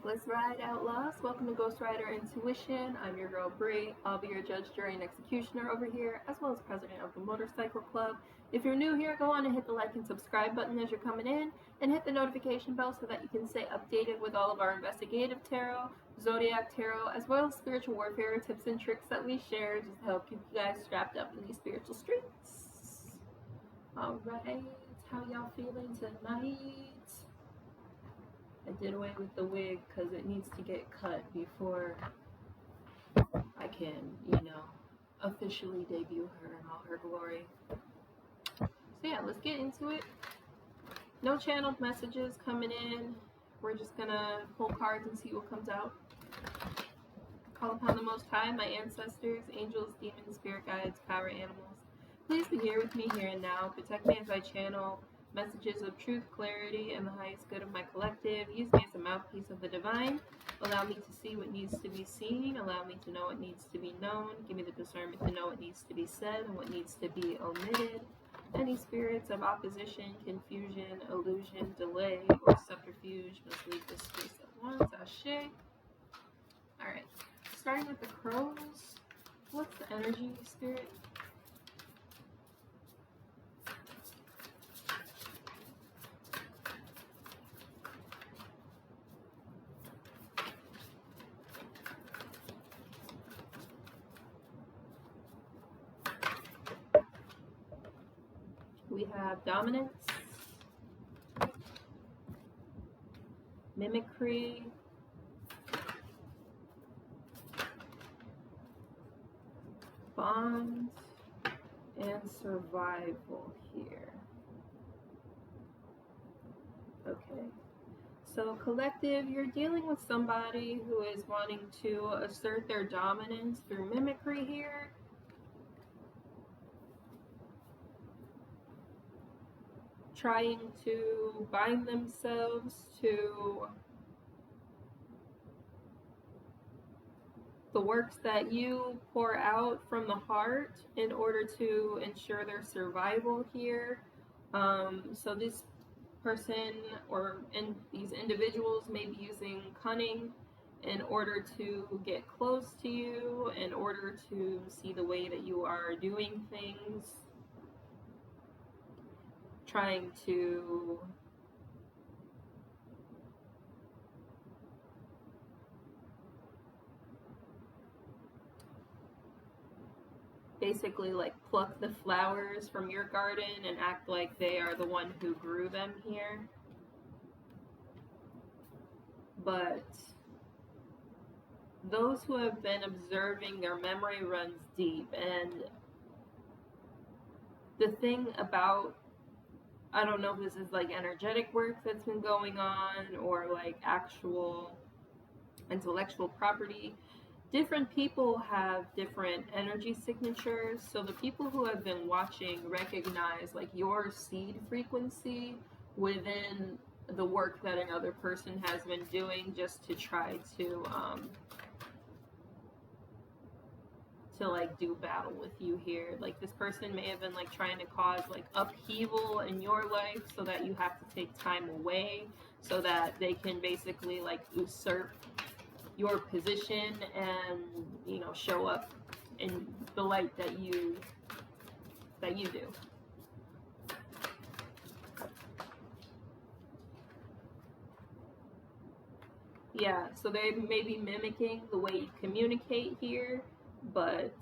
Let's ride, Outlaws. Welcome to Ghost Rider Intuition. I'm your girl Bree. I'll be your judge, jury, and executioner over here, as well as president of the Motorcycle Club. If you're new here, go on and hit the like and subscribe button as you're coming in, and hit the notification bell so that you can stay updated with all of our investigative tarot, zodiac tarot, as well as spiritual warfare tips and tricks that we share just to help keep you guys strapped up in these spiritual streets. Alright, how y'all feeling tonight? I did away with the wig because it needs to get cut before I can, officially debut her in all her glory. So yeah, let's get into it. No channeled messages coming in. We're just gonna pull cards and see what comes out. Call upon the Most High, my ancestors, angels, demons, spirit guides, power animals. Please be here with me here and now. Protect me as I channel messages of truth, clarity, and the highest good of my collective. Use me as a mouthpiece of the divine. Allow me to see what needs to be seen. Allow me to know what needs to be known. Give me the discernment to know what needs to be said and what needs to be omitted. Any spirits of opposition, confusion, illusion, delay, or subterfuge must leave this space at once. Ashe. Alright, starting with the crows. What's the energy, spirit? We have dominance, mimicry, bonds, and survival here. Okay. So collective, you're dealing with somebody who is wanting to assert their dominance through mimicry here. Trying to bind themselves to the works that you pour out from the heart in order to ensure their survival here. So this person and these individuals may be using cunning in order to get close to you, in order to see the way that you are doing things, trying to basically like pluck the flowers from your garden and act like they are the one who grew them here. But those who have been observing, their memory runs deep, and the thing about, I don't know if this is like energetic work that's been going on or like actual intellectual property. Different people have different energy signatures. So the people who have been watching recognize like your seed frequency within the work that another person has been doing just to try to like do battle with you here. Like this person may have been like trying to cause like upheaval in your life so that you have to take time away so that they can basically like usurp your position and show up in the light that you do. Yeah, so they may be mimicking the way you communicate here, but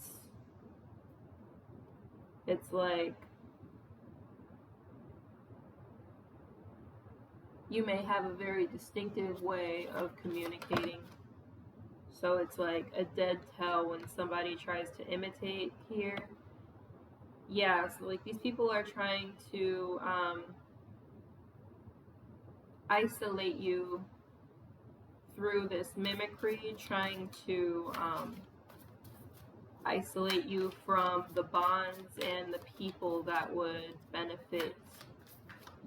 it's like you may have a very distinctive way of communicating. So it's like a dead tell when somebody tries to imitate here. Yeah, so like these people are trying to isolate you through this mimicry, trying to isolate you from the bonds and the people that would benefit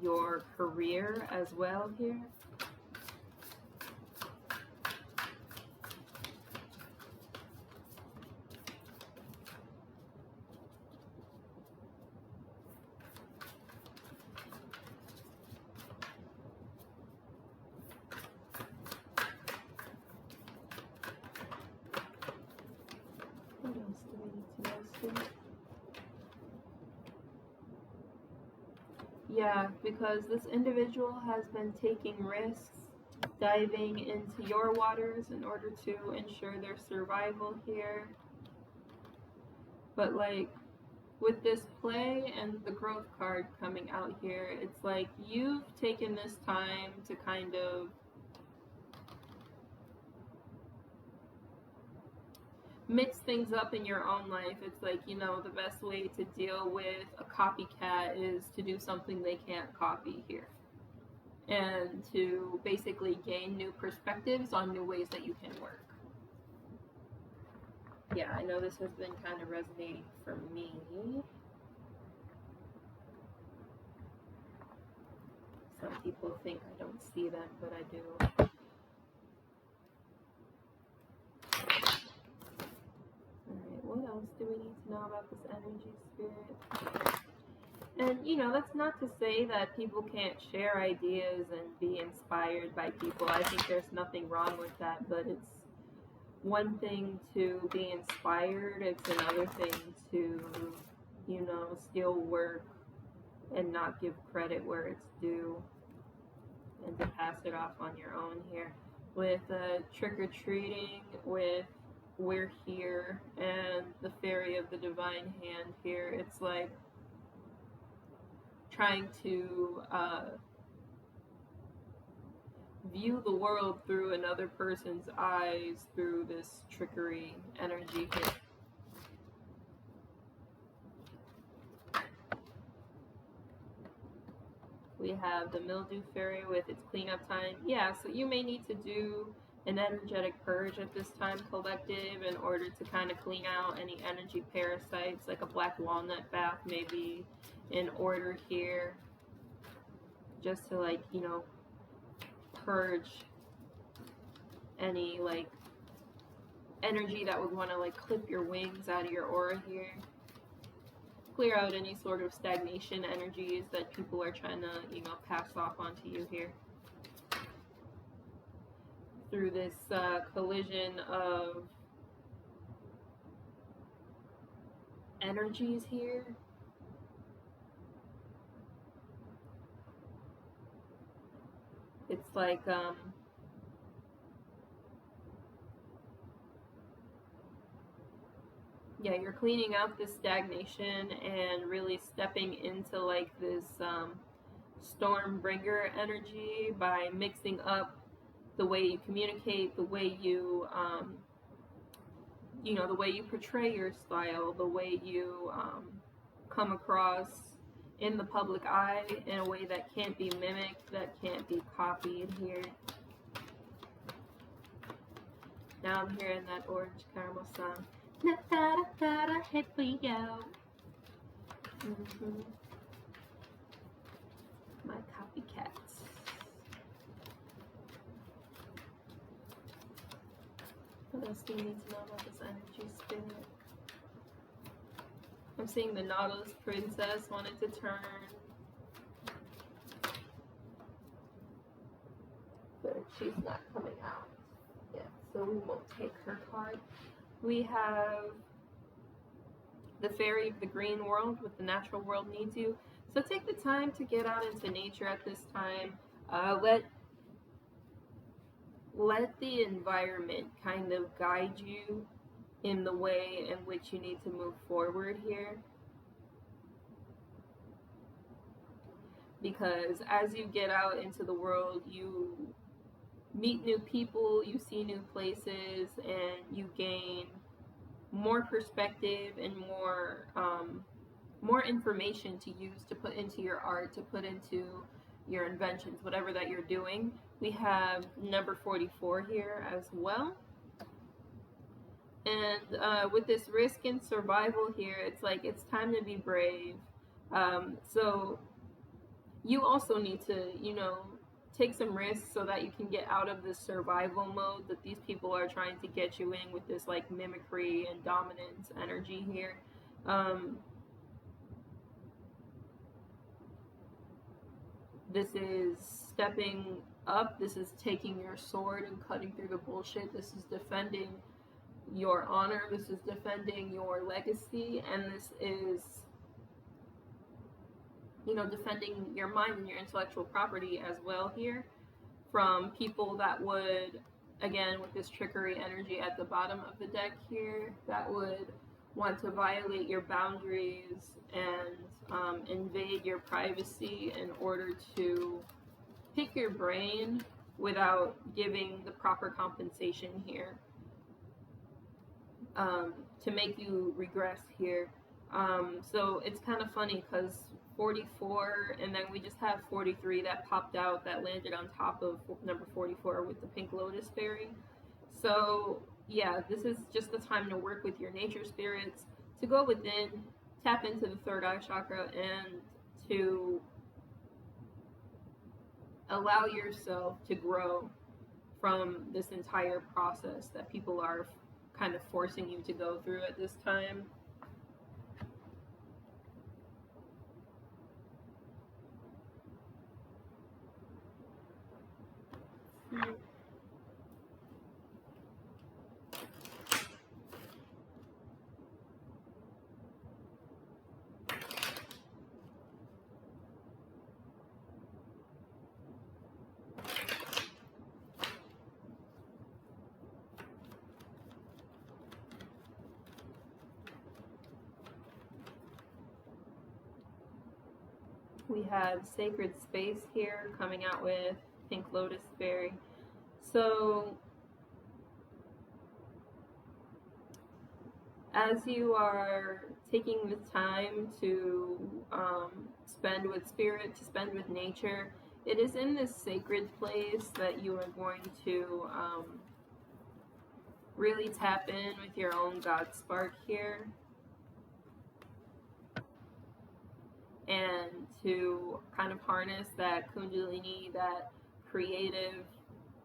your career as well here. Yeah, because this individual has been taking risks, diving into your waters in order to ensure their survival here. But like with this play and the growth card coming out here, it's like you've taken this time to kind of mix things up in your own life. It's like, you know, the best way to deal with a copycat is to do something they can't copy here, and to basically gain new perspectives on new ways that you can work. Yeah, I know this has been kind of resonating for me. Some people think I don't see them, but I do. Alright, what else do we need to know about this energy, spirit? And, you know, that's not to say that people can't share ideas and be inspired by people. I think there's nothing wrong with that, but it's one thing to be inspired, it's another thing to, you know, still work and not give credit where it's due, and to pass it off on your own here. With trick-or-treating, with we're here, and the fairy of the divine hand here, it's like trying to view the world through another person's eyes through this trickery energy here. We have the mildew fairy with its cleanup time. Yeah, so you may need to do an energetic purge at this time, collective, in order to kind of clean out any energy parasites, like a black walnut bath maybe in order here, just to, like, you know, purge any like energy that would want to like clip your wings out of your aura here. Clear out any sort of stagnation energies that people are trying to, you know, pass off onto you here through this collision of energies here. It's like yeah, you're cleaning out this stagnation and really stepping into like this stormbringer energy by mixing up the way you communicate, the way you you know, the way you portray your style, the way you come across in the public eye in a way that can't be mimicked, that can't be copied here. Now I'm hearing that orange caramel sound. Here we go. My copycats. What else do you need to know about this energy, spirit? I'm seeing the Nautilus Princess wanted to turn, but she's not coming out yet, so we won't take her card. We have the Fairy of the Green World with the Natural World Needs You. So take the time to get out into nature at this time. Let the environment kind of guide you in the way in which you need to move forward here. Because as you get out into the world, you meet new people, you see new places, and you gain more perspective and more information to use to put into your art, to put into your inventions, whatever that you're doing. We have number 44 here as well. And with this risk and survival here, it's like it's time to be brave. So you also need to, you know, take some risks so that you can get out of this survival mode that these people are trying to get you in with this like mimicry and dominance energy here. This is stepping up. This is taking your sword and cutting through the bullshit. This is defending your honor. This is defending your legacy. And this is defending your mind and your intellectual property as well here from people that would, again, with this trickery energy at the bottom of the deck here, that would want to violate your boundaries and invade your privacy in order to pick your brain without giving the proper compensation here, to make you regress here. So it's kind of funny because 44, and then we just have 43 that popped out that landed on top of number 44 with the pink lotus fairy. So yeah, this is just the time to work with your nature spirits, to go within, tap into the third eye chakra, and to allow yourself to grow from this entire process that people are kind of forcing you to go through at this time. We have Sacred Space here coming out with Pink Lotus Fairy. So as you are taking the time to spend with spirit, to spend with nature, it is in this sacred place that you are going to really tap in with your own God spark here, and to kind of harness that kundalini, that creative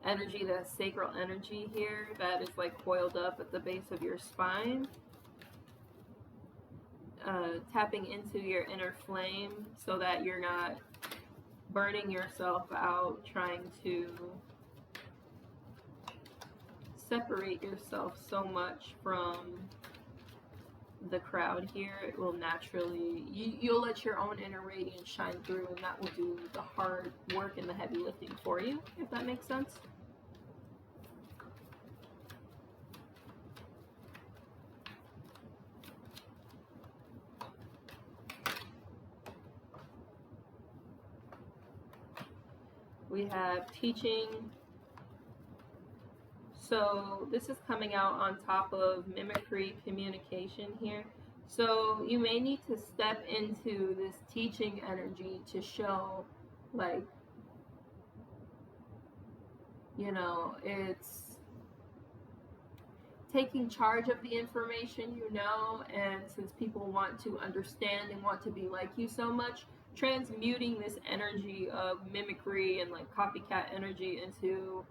energy, that sacral energy here that is like coiled up at the base of your spine. Tapping into your inner flame so that you're not burning yourself out trying to separate yourself so much from the crowd here. It will naturally, you'll let your own inner radiance shine through, and that will do the hard work and the heavy lifting for you, if that makes sense. We have teaching. So this is coming out on top of mimicry communication here. So you may need to step into this teaching energy to show, like, it's taking charge of the information, and since people want to understand and want to be like you so much, transmuting this energy of mimicry and like copycat energy into,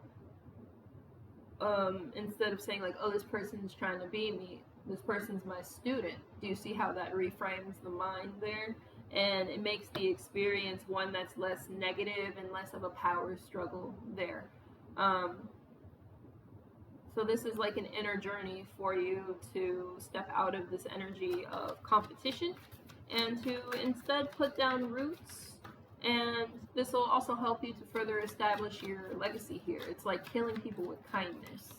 instead of saying like, oh, this person's trying to be me, this person's my student. Do you see how that reframes the mind there? And it makes the experience one that's less negative and less of a power struggle there. So this is like an inner journey for you to step out of this energy of competition and to instead put down roots. And this will also help you to further establish your legacy here. It's like killing people with kindness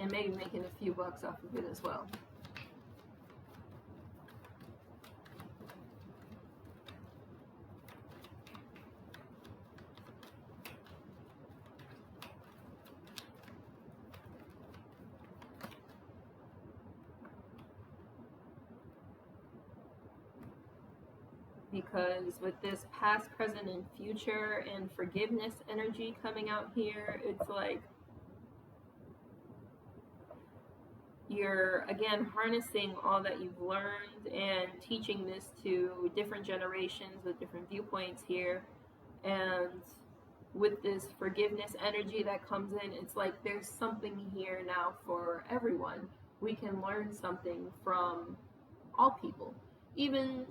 and maybe making a few bucks off of it as well. Because with this past, present, and future and forgiveness energy coming out here, it's like you're, again, harnessing all that you've learned and teaching this to different generations with different viewpoints here. And with this forgiveness energy that comes in, it's like there's something here now for everyone. We can learn something from all people. Even,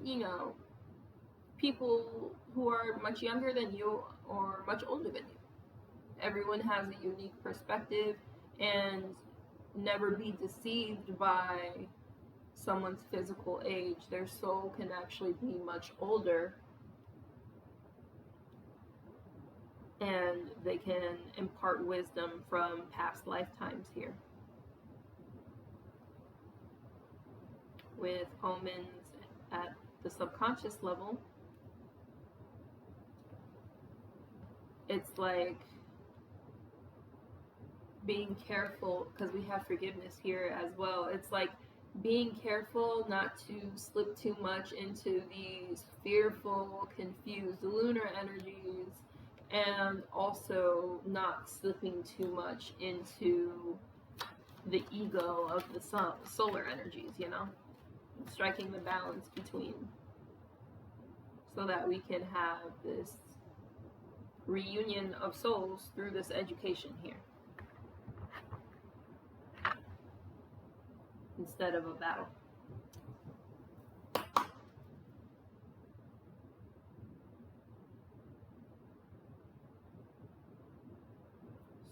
people who are much younger than you or much older than you. Everyone has a unique perspective, and never be deceived by someone's physical age, their soul can actually be much older, and they can impart wisdom from past lifetimes here. With omens at the subconscious level, it's like being careful, because we have forgiveness here as well. It's like being careful not to slip too much into these fearful, confused lunar energies, and also not slipping too much into the ego of the sun, solar energies, you know? Striking the balance between, so that we can have this reunion of souls through this education here, instead of a battle.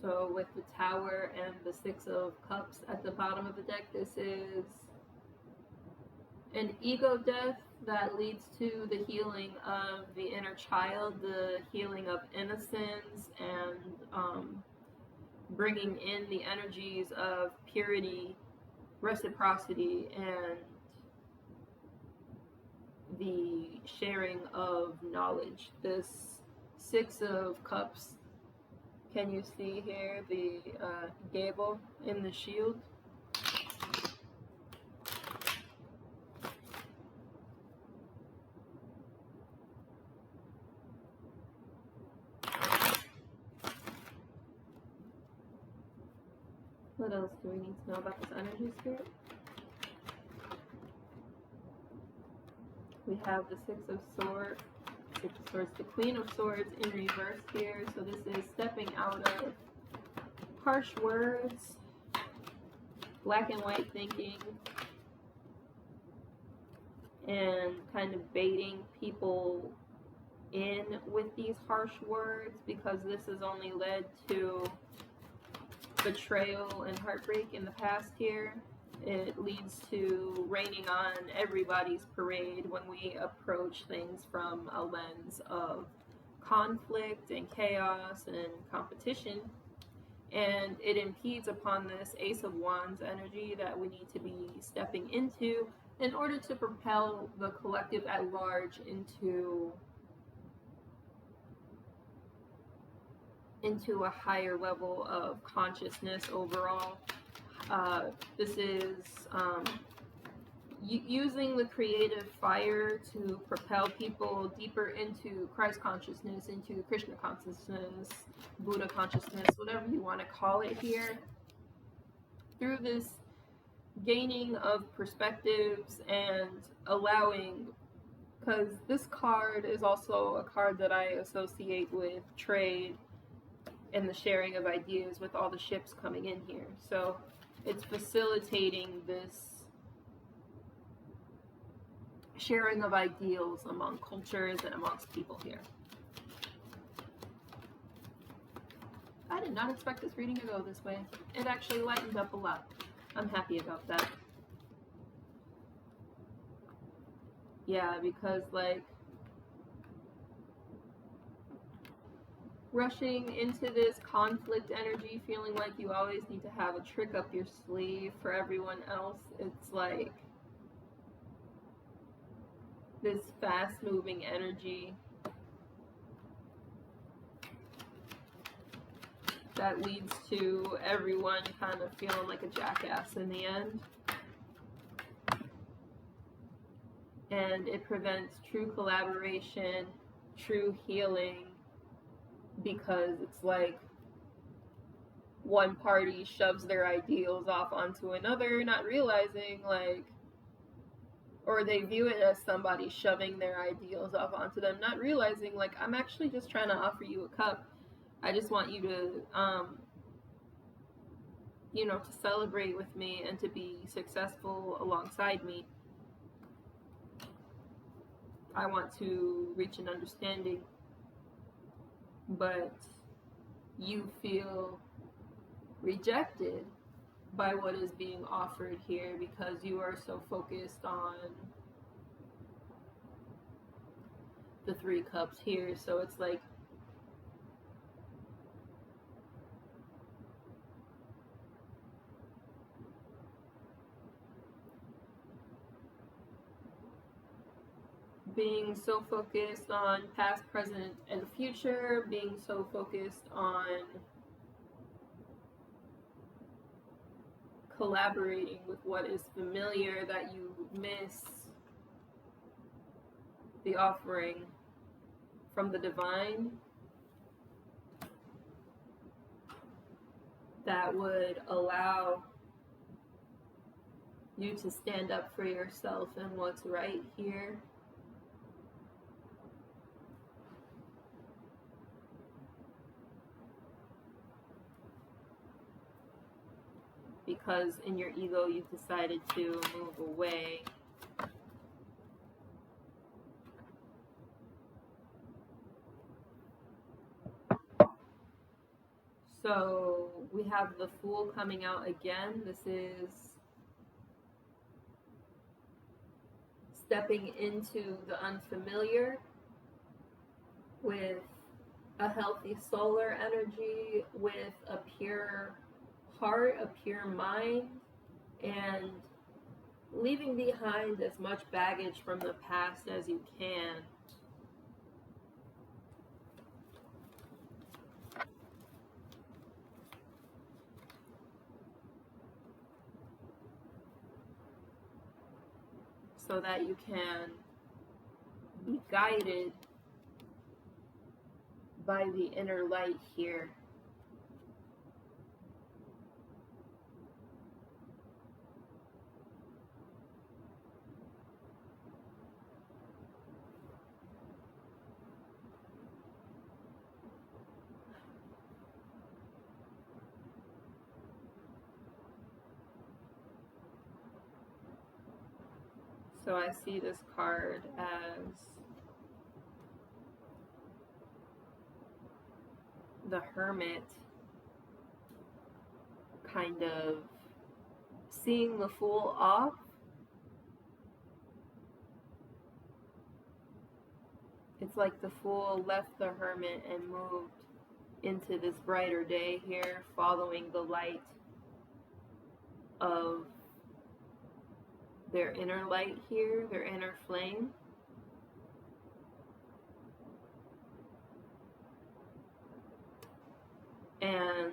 So with the Tower and the Six of Cups at the bottom of the deck, this is an ego death that leads to the healing of the inner child, the healing of innocence, and bringing in the energies of purity, reciprocity, and the sharing of knowledge. This Six of Cups, can you see here the gable in the shield? What else do we need to know about this energy, Spirit? We have the Six of Swords, the Queen of Swords in reverse here. So this is stepping out of harsh words, black and white thinking, and kind of baiting people in with these harsh words, because this has only led to betrayal and heartbreak in the past here. It leads to raining on everybody's parade when we approach things from a lens of conflict and chaos and competition. And it impedes upon this Ace of Wands energy that we need to be stepping into in order to propel the collective at large into a higher level of consciousness overall. This is using the creative fire to propel people deeper into Christ consciousness, into Krishna consciousness, Buddha consciousness, whatever you want to call it here, through this gaining of perspectives and allowing, because this card is also a card that I associate with trade and the sharing of ideas with all the ships coming in here. So it's facilitating this sharing of ideals among cultures and amongst people here. I did not expect this reading to go this way. It actually lightened up a lot. I'm happy about that. Yeah, because like rushing into this conflict energy, feeling like you always need to have a trick up your sleeve for everyone else, it's like this fast-moving energy that leads to everyone kind of feeling like a jackass in the end. And it prevents true collaboration, true healing, because it's like one party shoves their ideals off onto another, not realizing, like, or they view it as somebody shoving their ideals off onto them, not realizing, like, I'm actually just trying to offer you a cup. I just want you to, to celebrate with me and to be successful alongside me. I want to reach an understanding, but you feel rejected by what is being offered here, because you are so focused on the 3 cups here. So it's like being so focused on past, present, and future, being so focused on collaborating with what is familiar that you miss the offering from the divine that would allow you to stand up for yourself and what's right here. Because in your ego you've decided to move away. So we have the Fool coming out again. This is stepping into the unfamiliar with a healthy solar energy, with a pure heart, a pure mind, and leaving behind as much baggage from the past as you can. So that you can be guided by the inner light here. So I see this card as the Hermit, kind of seeing the Fool off. It's like the Fool left the Hermit and moved into this brighter day here, following the light of their inner light here, their inner flame. And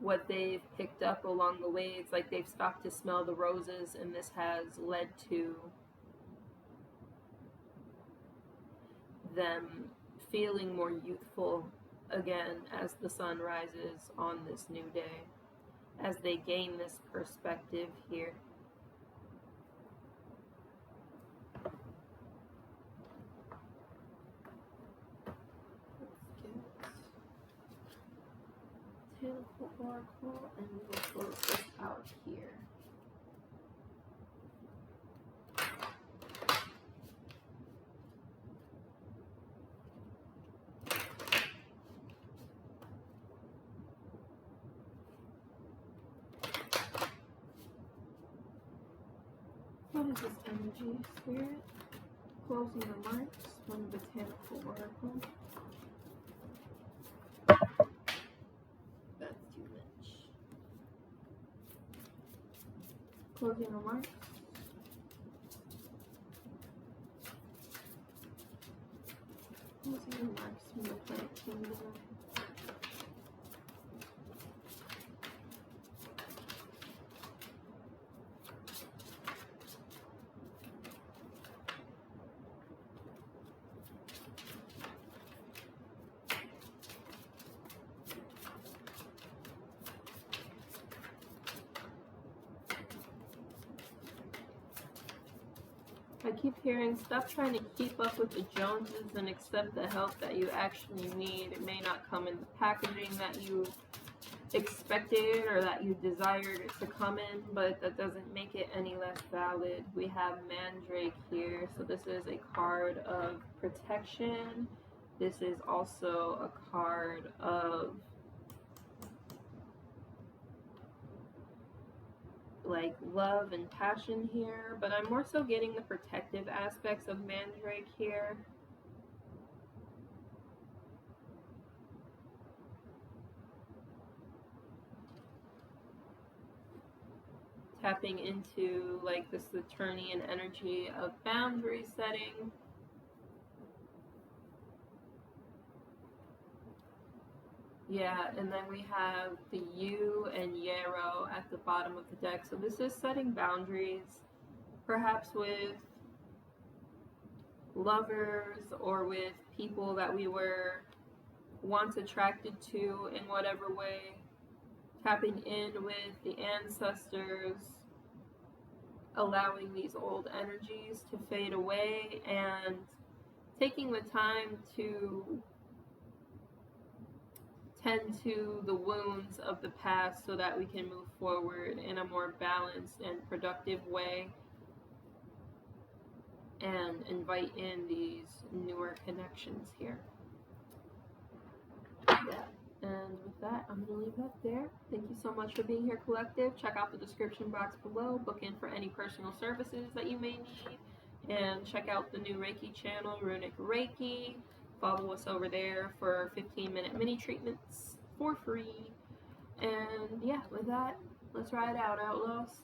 what they've picked up along the way, it's like they've stopped to smell the roses, and this has led to them feeling more youthful again as the sun rises on this new day, as they gain this perspective here. Botanical Oracle, and we'll close this out here. What is this energy, Spirit? Closing remarks from the Botanical Oracle. That's too much. Closing remarks. Closing remarks from the Plant Kingdom. I keep hearing, stop trying to keep up with the Joneses and accept the help that you actually need. It may not come in the packaging that you expected or that you desired it to come in, but that doesn't make it any less valid. We have Mandrake here, so this is a card of protection This is also a card of like love and passion here, but I'm more so getting the protective aspects of Mandrake here. Tapping into like the Saturnian energy of boundary setting. Yeah, and then we have the U and Yarrow at the bottom of the deck. So this is setting boundaries, perhaps with lovers or with people that we were once attracted to in whatever way. Tapping in with the ancestors, allowing these old energies to fade away, and taking the time to tend to the wounds of the past so that we can move forward in a more balanced and productive way and invite in these newer connections here. Yeah. And with that, I'm going to leave that there. Thank you so much for being here, Collective. Check out the description box below. Book in for any personal services that you may need. And check out the new Reiki channel, Runic Reiki. Follow us over there for 15-minute mini treatments for free. And yeah, with that, let's ride out, Outlaws.